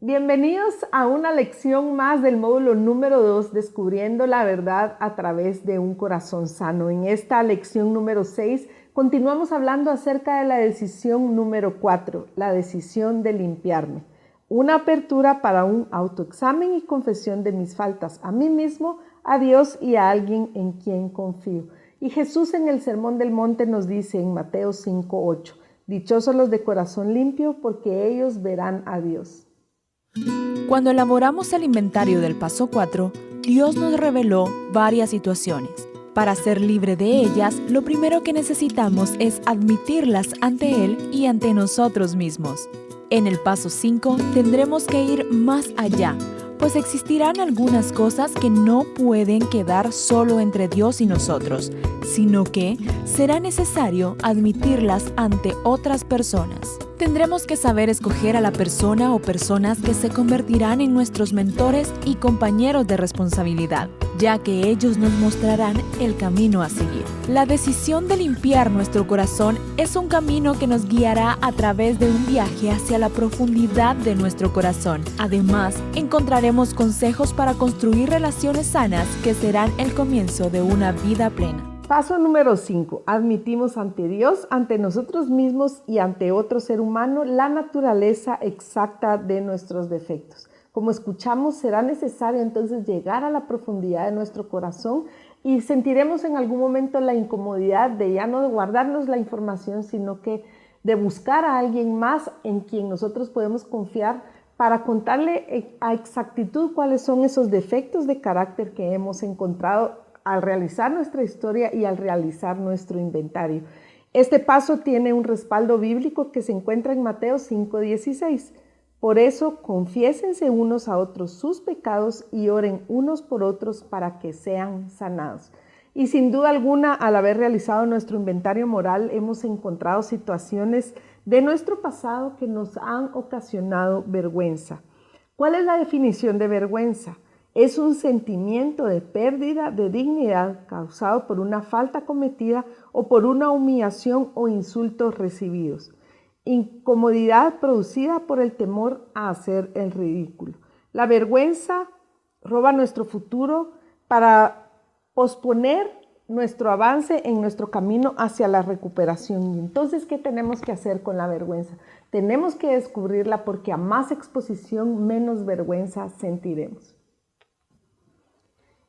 Bienvenidos a una lección más del módulo número 2, Descubriendo la verdad a través de un corazón sano. En esta lección número 6 continuamos hablando acerca de la decisión número 4, la decisión de limpiarme. Una apertura para un autoexamen y confesión de mis faltas a mí mismo, a Dios y a alguien en quien confío. Y Jesús en el Sermón del Monte nos dice en Mateo 5:8, dichosos los de corazón limpio porque ellos verán a Dios. Cuando elaboramos el inventario del paso 4, Dios nos reveló varias situaciones. Para ser libre de ellas, lo primero que necesitamos es admitirlas ante Él y ante nosotros mismos. En el paso 5 tendremos que ir más allá, pues existirán algunas cosas que no pueden quedar solo entre Dios y nosotros, sino que será necesario admitirlas ante otras personas. Tendremos que saber escoger a la persona o personas que se convertirán en nuestros mentores y compañeros de responsabilidad, ya que ellos nos mostrarán el camino a seguir. La decisión de limpiar nuestro corazón es un camino que nos guiará a través de un viaje hacia la profundidad de nuestro corazón. Además, encontraremos consejos para construir relaciones sanas que serán el comienzo de una vida plena. Paso número 5. Admitimos ante Dios, ante nosotros mismos y ante otro ser humano la naturaleza exacta de nuestros defectos. Como escuchamos, será necesario entonces llegar a la profundidad de nuestro corazón y sentiremos en algún momento la incomodidad de ya no guardarnos la información, sino que de buscar a alguien más en quien nosotros podemos confiar para contarle a exactitud cuáles son esos defectos de carácter que hemos encontrado al realizar nuestra historia y al realizar nuestro inventario. Este paso tiene un respaldo bíblico que se encuentra en Mateo 5:16. Por eso, confiésense unos a otros sus pecados y oren unos por otros para que sean sanados. Y sin duda alguna, al haber realizado nuestro inventario moral, hemos encontrado situaciones de nuestro pasado que nos han ocasionado vergüenza. ¿Cuál es la definición de vergüenza? Es un sentimiento de pérdida de dignidad causado por una falta cometida o por una humillación o insultos recibidos. Incomodidad producida por el temor a hacer el ridículo. La vergüenza roba nuestro futuro para posponer nuestro avance en nuestro camino hacia la recuperación. Y entonces, ¿qué tenemos que hacer con la vergüenza? Tenemos que descubrirla porque a más exposición, menos vergüenza sentiremos.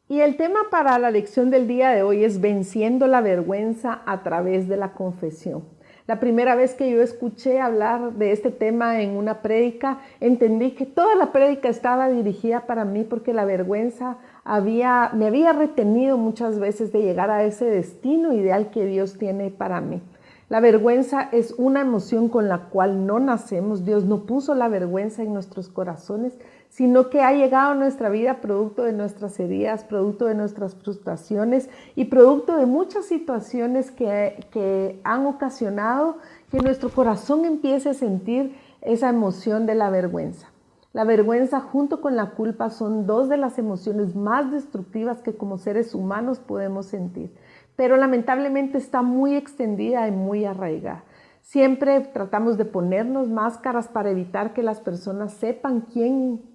Y el tema para la lección del día de hoy es venciendo la vergüenza a través de la confesión. La primera vez que yo escuché hablar de este tema en una prédica, entendí que toda la prédica estaba dirigida para mí porque la vergüenza me había retenido muchas veces de llegar a ese destino ideal que Dios tiene para mí. La vergüenza es una emoción con la cual no nacemos. Dios no puso la vergüenza en nuestros corazones, sino que ha llegado a nuestra vida producto de nuestras heridas, producto de nuestras frustraciones y producto de muchas situaciones que han ocasionado que nuestro corazón empiece a sentir esa emoción de la vergüenza. La vergüenza junto con la culpa son dos de las emociones más destructivas que como seres humanos podemos sentir, pero lamentablemente está muy extendida y muy arraigada. Siempre tratamos de ponernos máscaras para evitar que las personas sepan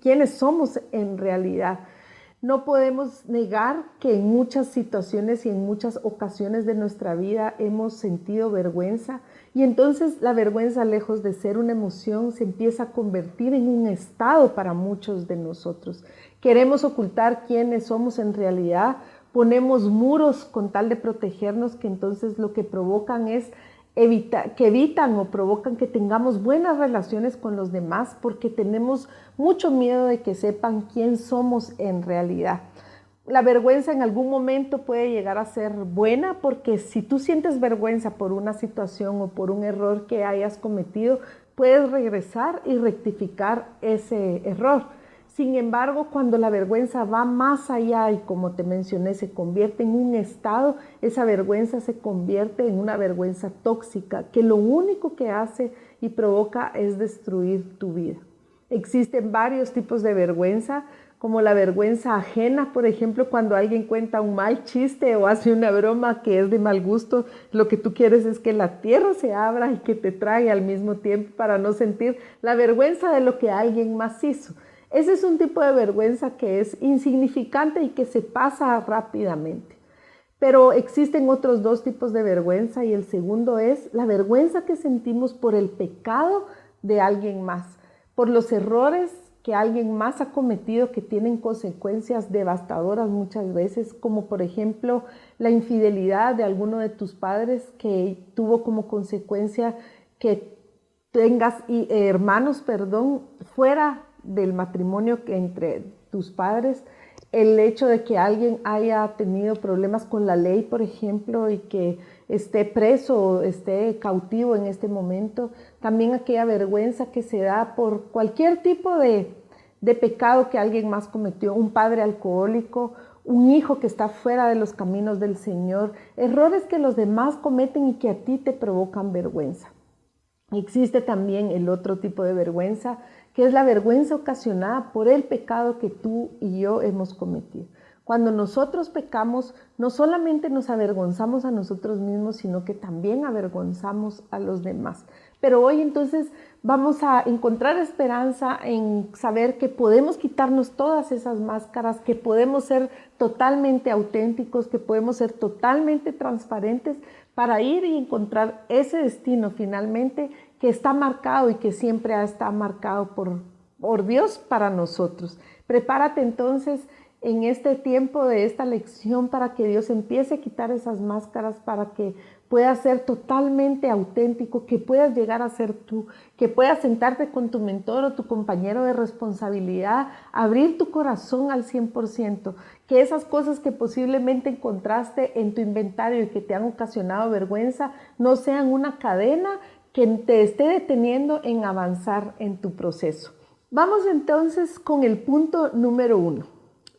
quiénes somos en realidad. No podemos negar que en muchas situaciones y en muchas ocasiones de nuestra vida hemos sentido vergüenza y entonces la vergüenza, lejos de ser una emoción, se empieza a convertir en un estado para muchos de nosotros. Queremos ocultar quiénes somos en realidad, ponemos muros con tal de protegernos que entonces lo que provocan es evitan o provocan que tengamos buenas relaciones con los demás porque tenemos mucho miedo de que sepan quién somos en realidad. La vergüenza en algún momento puede llegar a ser buena porque si tú sientes vergüenza por una situación o por un error que hayas cometido, puedes regresar y rectificar ese error. Sin embargo, cuando la vergüenza va más allá y como te mencioné, se convierte en un estado, esa vergüenza se convierte en una vergüenza tóxica que lo único que hace y provoca es destruir tu vida. Existen varios tipos de vergüenza, como la vergüenza ajena, por ejemplo, cuando alguien cuenta un mal chiste o hace una broma que es de mal gusto, lo que tú quieres es que la tierra se abra y que te trague al mismo tiempo para no sentir la vergüenza de lo que alguien más hizo. Ese es un tipo de vergüenza que es insignificante y que se pasa rápidamente. Pero existen otros dos tipos de vergüenza y el segundo es la vergüenza que sentimos por el pecado de alguien más, por los errores que alguien más ha cometido que tienen consecuencias devastadoras muchas veces, como por ejemplo la infidelidad de alguno de tus padres que tuvo como consecuencia que tengas hermanos, fuera del matrimonio entre tus padres, el hecho de que alguien haya tenido problemas con la ley, por ejemplo, y que esté preso o esté cautivo en este momento, también aquella vergüenza que se da por cualquier tipo de pecado que alguien más cometió, un padre alcohólico, un hijo que está fuera de los caminos del Señor, errores que los demás cometen y que a ti te provocan vergüenza. Existe también el otro tipo de vergüenza, que es la vergüenza ocasionada por el pecado que tú y yo hemos cometido. Cuando nosotros pecamos, no solamente nos avergonzamos a nosotros mismos, sino que también avergonzamos a los demás. Pero hoy entonces vamos a encontrar esperanza en saber que podemos quitarnos todas esas máscaras, que podemos ser totalmente auténticos, que podemos ser totalmente transparentes para ir y encontrar ese destino finalmente que está marcado y que siempre está marcado por Dios para nosotros. Prepárate entonces en este tiempo de esta lección para que Dios empiece a quitar esas máscaras, para que puedas ser totalmente auténtico, que puedas llegar a ser tú, que puedas sentarte con tu mentor o tu compañero de responsabilidad, abrir tu corazón al 100%, que esas cosas que posiblemente encontraste en tu inventario y que te han ocasionado vergüenza no sean una cadena que te esté deteniendo en avanzar en tu proceso. Vamos entonces con el punto número 1.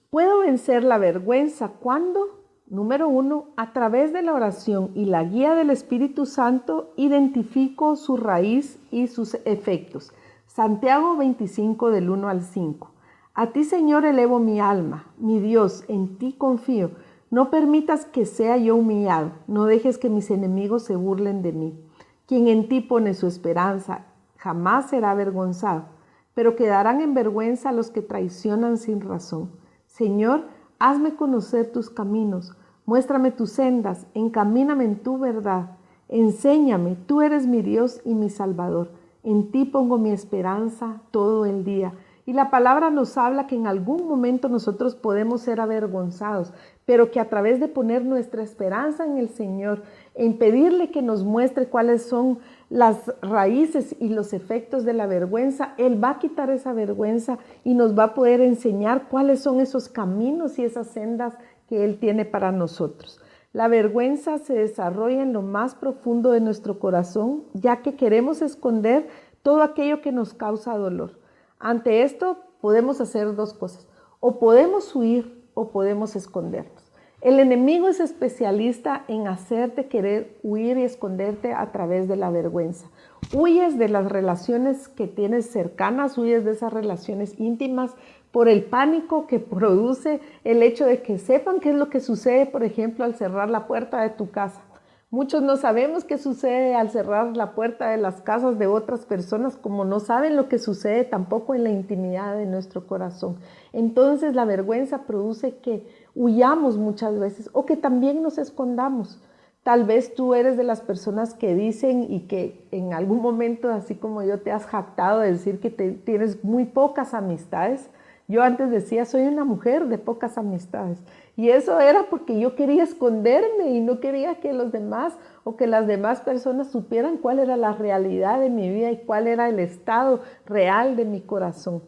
¿Puedo vencer la vergüenza cuando? Número 1, a través de la oración y la guía del Espíritu Santo, identifico su raíz y sus efectos. Santiago 25, del 1 al 5. A ti, Señor, elevo mi alma, mi Dios, en ti confío. No permitas que sea yo humillado, no dejes que mis enemigos se burlen de mí. Quien en ti pone su esperanza jamás será avergonzado, pero quedarán en vergüenza los que traicionan sin razón. Señor, hazme conocer tus caminos, muéstrame tus sendas, encamíname en tu verdad. Enséñame, tú eres mi Dios y mi Salvador. En ti pongo mi esperanza todo el día. Y la palabra nos habla que en algún momento nosotros podemos ser avergonzados, pero que a través de poner nuestra esperanza en el Señor, en pedirle que nos muestre cuáles son las raíces y los efectos de la vergüenza, Él va a quitar esa vergüenza y nos va a poder enseñar cuáles son esos caminos y esas sendas que Él tiene para nosotros. La vergüenza se desarrolla en lo más profundo de nuestro corazón, ya que queremos esconder todo aquello que nos causa dolor. Ante esto podemos hacer dos cosas: o podemos huir o podemos escondernos. El enemigo es especialista en hacerte querer huir y esconderte a través de la vergüenza. Huyes de las relaciones que tienes cercanas, huyes de esas relaciones íntimas por el pánico que produce el hecho de que sepan qué es lo que sucede, por ejemplo, al cerrar la puerta de tu casa. Muchos no sabemos qué sucede al cerrar la puerta de las casas de otras personas, como no saben lo que sucede tampoco en la intimidad de nuestro corazón. Entonces la vergüenza produce que huyamos muchas veces o que también nos escondamos. Tal vez tú eres de las personas que dicen y que en algún momento, así como yo, te has jactado de decir que tienes muy pocas amistades. Yo antes decía, soy una mujer de pocas amistades. Y eso era porque yo quería esconderme y no quería que los demás o que las demás personas supieran cuál era la realidad de mi vida y cuál era el estado real de mi corazón.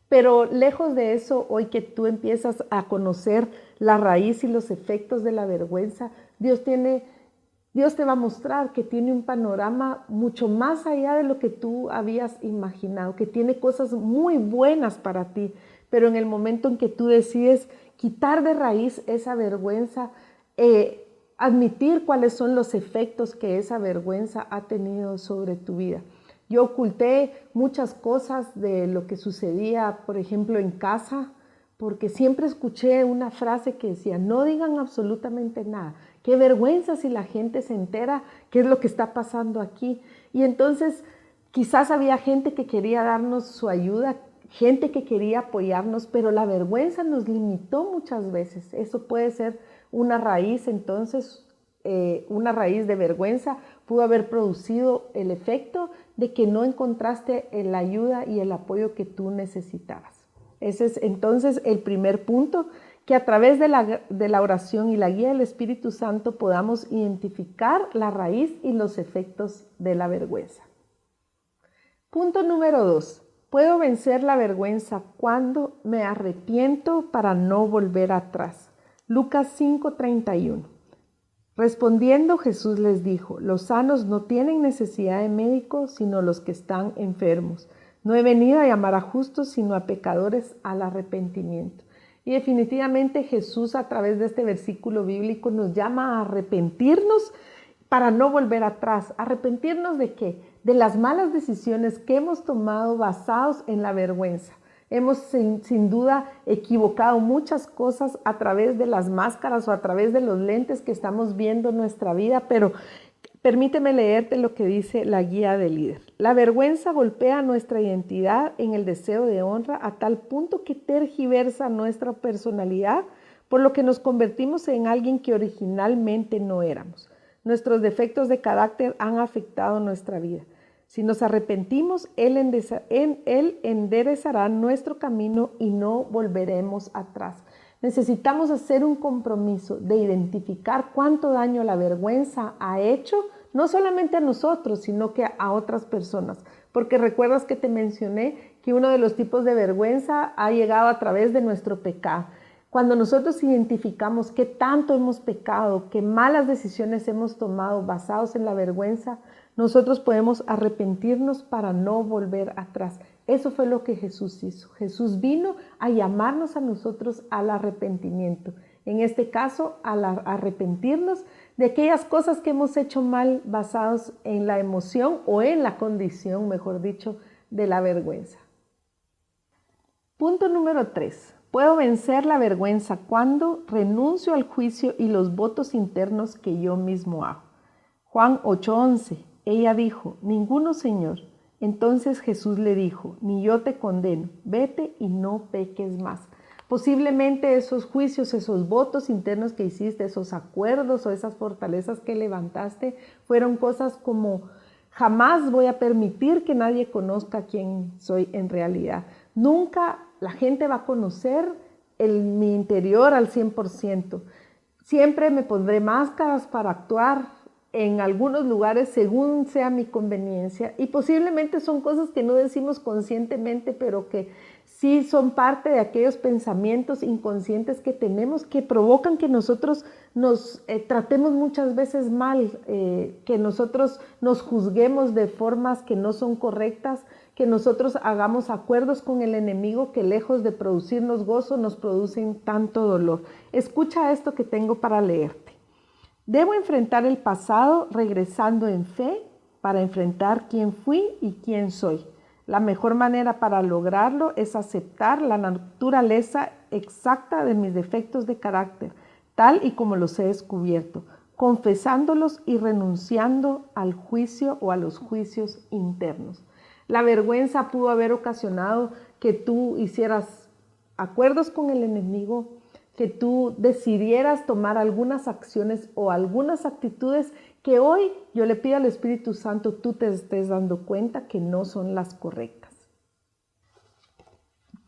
Pero lejos de eso, hoy que tú empiezas a conocer la raíz y los efectos de la vergüenza, Dios te va a mostrar que tiene un panorama mucho más allá de lo que tú habías imaginado, que tiene cosas muy buenas para ti. Pero en el momento en que tú decides quitar de raíz esa vergüenza, admitir cuáles son los efectos que esa vergüenza ha tenido sobre tu vida. Yo oculté muchas cosas de lo que sucedía, por ejemplo, en casa, porque siempre escuché una frase que decía, no digan absolutamente nada. Qué vergüenza si la gente se entera qué es lo que está pasando aquí. Y entonces quizás había gente que quería darnos su ayuda, gente que quería apoyarnos, pero la vergüenza nos limitó muchas veces. Eso puede ser una raíz, entonces, una raíz de vergüenza pudo haber producido el efecto de que no encontraste la ayuda y el apoyo que tú necesitabas. Ese es entonces el primer punto, que a través de la oración y la guía del Espíritu Santo podamos identificar la raíz y los efectos de la vergüenza. Punto número 2. Puedo vencer la vergüenza cuando me arrepiento para no volver atrás. Lucas 5:31. Respondiendo, Jesús les dijo, los sanos no tienen necesidad de médico, sino los que están enfermos. No he venido a llamar a justos, sino a pecadores al arrepentimiento. Y definitivamente Jesús, a través de este versículo bíblico, nos llama a arrepentirnos para no volver atrás. ¿Arrepentirnos de qué? De las malas decisiones que hemos tomado basados en la vergüenza. Hemos sin duda equivocado muchas cosas a través de las máscaras o a través de los lentes que estamos viendo nuestra vida, pero permíteme leerte lo que dice la guía del líder. La vergüenza golpea nuestra identidad en el deseo de honra a tal punto que tergiversa nuestra personalidad, por lo que nos convertimos en alguien que originalmente no éramos. Nuestros defectos de carácter han afectado nuestra vida. Si nos arrepentimos, Él enderezará nuestro camino y no volveremos atrás. Necesitamos hacer un compromiso de identificar cuánto daño la vergüenza ha hecho, no solamente a nosotros, sino que a otras personas. Porque recuerdas que te mencioné que uno de los tipos de vergüenza ha llegado a través de nuestro pecado. Cuando nosotros identificamos qué tanto hemos pecado, qué malas decisiones hemos tomado basados en la vergüenza, nosotros podemos arrepentirnos para no volver atrás. Eso fue lo que Jesús hizo. Jesús vino a llamarnos a nosotros al arrepentimiento. En este caso, al arrepentirnos de aquellas cosas que hemos hecho mal basados en la emoción o en la condición, mejor dicho, de la vergüenza. Punto número 3. Puedo vencer la vergüenza cuando renuncio al juicio y los votos internos que yo mismo hago. Juan 8:11. Ella dijo, ninguno, Señor. Entonces Jesús le dijo, ni yo te condeno, vete y no peques más. Posiblemente esos juicios, esos votos internos que hiciste, esos acuerdos o esas fortalezas que levantaste, fueron cosas como, jamás voy a permitir que nadie conozca quién soy en realidad. Nunca la gente va a conocer mi interior al 100%. Siempre me pondré máscaras para actuar en algunos lugares según sea mi conveniencia, y posiblemente son cosas que no decimos conscientemente, pero que sí son parte de aquellos pensamientos inconscientes que tenemos, que provocan que nosotros nos tratemos muchas veces mal, que nosotros nos juzguemos de formas que no son correctas, que nosotros hagamos acuerdos con el enemigo que lejos de producirnos gozo, nos producen tanto dolor. Escucha esto que tengo para leerte. Debo enfrentar el pasado regresando en fe para enfrentar quién fui y quién soy. La mejor manera para lograrlo es aceptar la naturaleza exacta de mis defectos de carácter, tal y como los he descubierto, confesándolos y renunciando al juicio o a los juicios internos. La vergüenza pudo haber ocasionado que tú hicieras acuerdos con el enemigo, que tú decidieras tomar algunas acciones o algunas actitudes que hoy yo le pido al Espíritu Santo tú te estés dando cuenta que no son las correctas.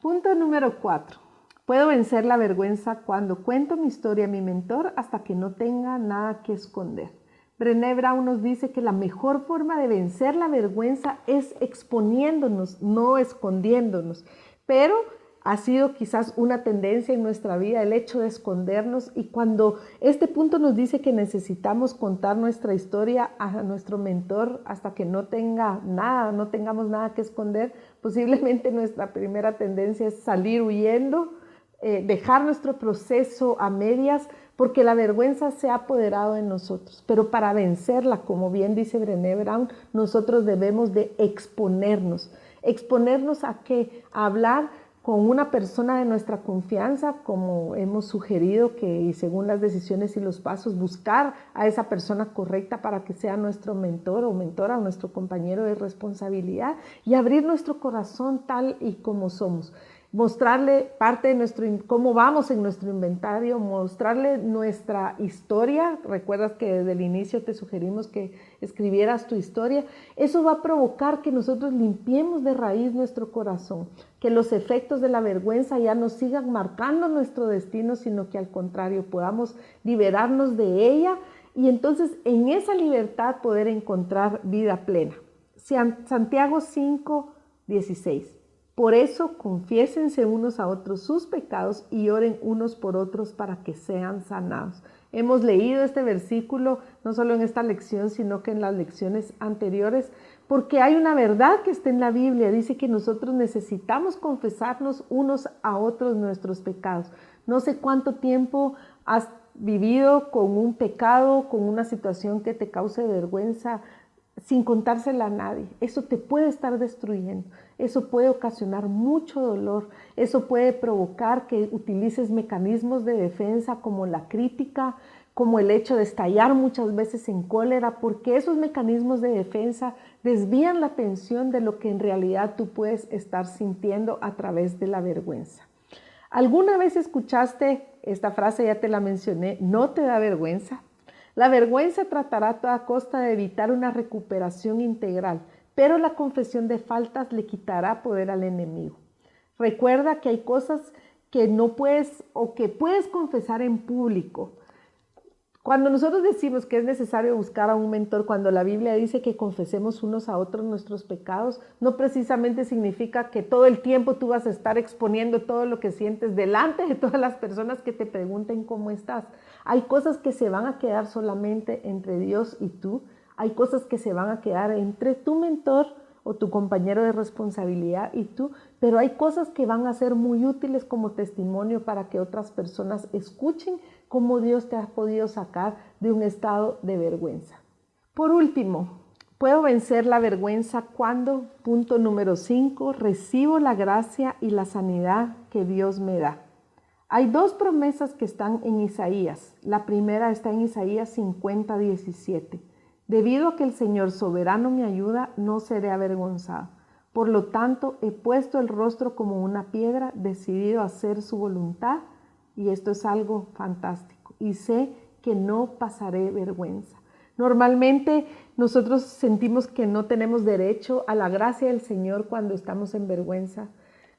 Punto número 4. Puedo vencer la vergüenza cuando cuento mi historia a mi mentor hasta que no tenga nada que esconder. Brené Brown nos dice que la mejor forma de vencer la vergüenza es exponiéndonos, no escondiéndonos. Pero ha sido quizás una tendencia en nuestra vida el hecho de escondernos, y cuando este punto nos dice que necesitamos contar nuestra historia a nuestro mentor hasta que no tengamos nada que esconder, posiblemente nuestra primera tendencia es salir huyendo, dejar nuestro proceso a medias, porque la vergüenza se ha apoderado de nosotros. Pero para vencerla, como bien dice Brené Brown, nosotros debemos de exponernos. ¿Exponernos a qué? A hablar con una persona de nuestra confianza, como hemos sugerido que, y según las decisiones y los pasos, buscar a esa persona correcta para que sea nuestro mentor o mentora, o nuestro compañero de responsabilidad, y abrir nuestro corazón tal y como somos. Mostrarle parte de cómo vamos en nuestro inventario, mostrarle nuestra historia. Recuerdas que desde el inicio te sugerimos que escribieras tu historia. Eso va a provocar que nosotros limpiemos de raíz nuestro corazón, que los efectos de la vergüenza ya no sigan marcando nuestro destino, sino que al contrario podamos liberarnos de ella y entonces en esa libertad poder encontrar vida plena. Santiago 5:16. Por eso confiésense unos a otros sus pecados y oren unos por otros para que sean sanados. Hemos leído este versículo no solo en esta lección, sino que en las lecciones anteriores, porque hay una verdad que está en la Biblia. Dice que nosotros necesitamos confesarnos unos a otros nuestros pecados. No sé cuánto tiempo has vivido con un pecado, con una situación que te cause vergüenza, sin contársela a nadie. Eso te puede estar destruyendo, eso puede ocasionar mucho dolor, eso puede provocar que utilices mecanismos de defensa como la crítica, como el hecho de estallar muchas veces en cólera, porque esos mecanismos de defensa desvían la atención de lo que en realidad tú puedes estar sintiendo a través de la vergüenza. ¿Alguna vez escuchaste esta frase? Ya te la mencioné, ¿no te da vergüenza? La vergüenza tratará a toda costa de evitar una recuperación integral, pero la confesión de faltas le quitará poder al enemigo. Recuerda que hay cosas que no puedes o que puedes confesar en público. Cuando nosotros decimos que es necesario buscar a un mentor, cuando la Biblia dice que confesemos unos a otros nuestros pecados, no precisamente significa que todo el tiempo tú vas a estar exponiendo todo lo que sientes delante de todas las personas que te pregunten cómo estás. Hay cosas que se van a quedar solamente entre Dios y tú, hay cosas que se van a quedar entre tu mentor o tu compañero de responsabilidad y tú, pero hay cosas que van a ser muy útiles como testimonio para que otras personas escuchen cómo Dios te ha podido sacar de un estado de vergüenza. Por último, puedo vencer la vergüenza cuando, punto número 5, recibo la gracia y la sanidad que Dios me da. Hay dos promesas que están en Isaías. La primera está en Isaías 50:17. Debido a que el Señor soberano me ayuda, no seré avergonzado. Por lo tanto, he puesto el rostro como una piedra, decidido a hacer su voluntad, y esto es algo fantástico. Y sé que no pasaré vergüenza. Normalmente nosotros sentimos que no tenemos derecho a la gracia del Señor cuando estamos en vergüenza.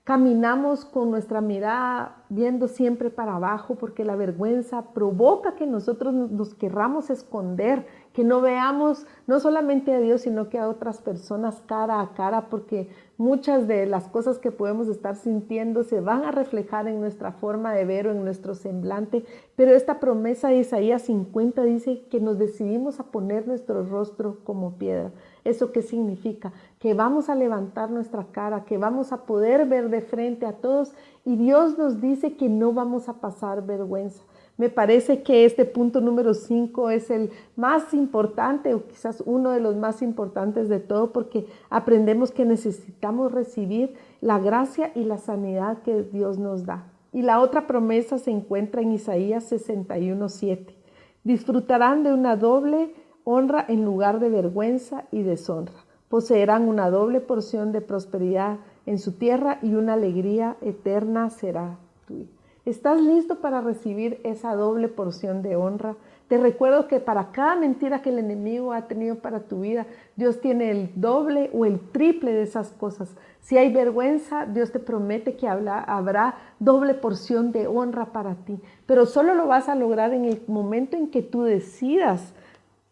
Caminamos con nuestra mirada viendo siempre para abajo porque la vergüenza provoca que nosotros nos querramos esconder, que no veamos no solamente a Dios, sino que a otras personas cara a cara, porque muchas de las cosas que podemos estar sintiendo se van a reflejar en nuestra forma de ver o en nuestro semblante. Pero esta promesa de Isaías 50 dice que nos decidimos a poner nuestro rostro como piedra. ¿Eso qué significa? Que vamos a levantar nuestra cara, que vamos a poder ver de frente a todos y Dios nos dice que no vamos a pasar vergüenza. Me parece que este punto número 5 es el más importante o quizás uno de los más importantes de todo porque aprendemos que necesitamos recibir la gracia y la sanidad que Dios nos da. Y la otra promesa se encuentra en Isaías 61:7. Disfrutarán de una doble honra en lugar de vergüenza y deshonra. Poseerán una doble porción de prosperidad en su tierra y una alegría eterna será tuya. ¿Estás listo para recibir esa doble porción de honra? Te recuerdo que para cada mentira que el enemigo ha tenido para tu vida, Dios tiene el doble o el triple de esas cosas. Si hay vergüenza, Dios te promete que habrá doble porción de honra para ti. Pero solo lo vas a lograr en el momento en que tú decidas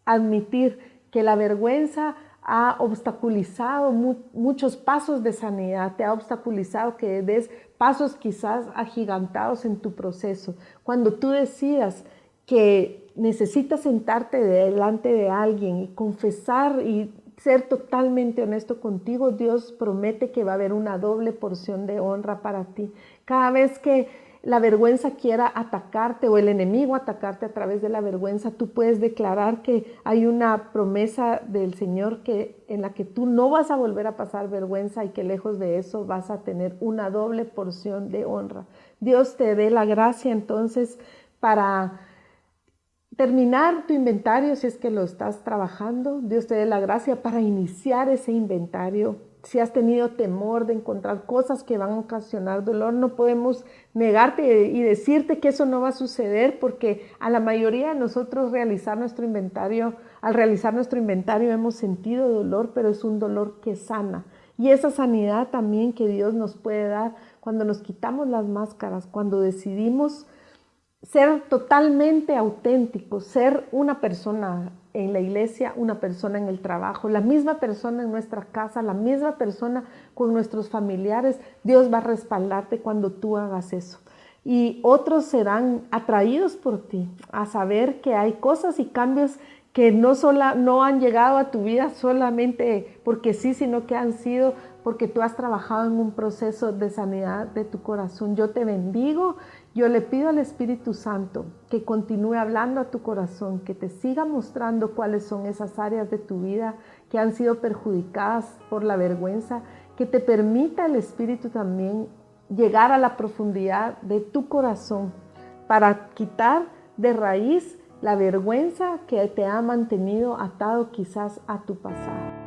admitir que la vergüenza ha obstaculizado muchos pasos de sanidad, te ha obstaculizado que des pasos quizás agigantados en tu proceso. Cuando tú decidas que necesitas sentarte delante de alguien y confesar y ser totalmente honesto contigo, Dios promete que va a haber una doble porción de honra para ti. Cada vez que la vergüenza quiera atacarte o el enemigo atacarte a través de la vergüenza, tú puedes declarar que hay una promesa del Señor en la que tú no vas a volver a pasar vergüenza y que lejos de eso vas a tener una doble porción de honra. Dios te dé la gracia entonces para terminar tu inventario si es que lo estás trabajando. Dios te dé la gracia para iniciar ese inventario. Si has tenido temor de encontrar cosas que van a ocasionar dolor, no podemos negarte y decirte que eso no va a suceder, porque a la mayoría de nosotros al realizar nuestro inventario hemos sentido dolor, pero es un dolor que sana. Y esa sanidad también que Dios nos puede dar cuando nos quitamos las máscaras, cuando decidimos ser totalmente auténticos, ser una persona en la iglesia, una persona en el trabajo, la misma persona en nuestra casa, la misma persona con nuestros familiares. Dios va a respaldarte cuando tú hagas eso. Y otros serán atraídos por ti a saber que hay cosas y cambios que no han llegado a tu vida solamente porque sí, sino que han sido porque tú has trabajado en un proceso de sanidad de tu corazón. Yo te bendigo. Yo le pido al Espíritu Santo que continúe hablando a tu corazón, que te siga mostrando cuáles son esas áreas de tu vida que han sido perjudicadas por la vergüenza, que te permita el Espíritu también llegar a la profundidad de tu corazón para quitar de raíz la vergüenza que te ha mantenido atado quizás a tu pasado.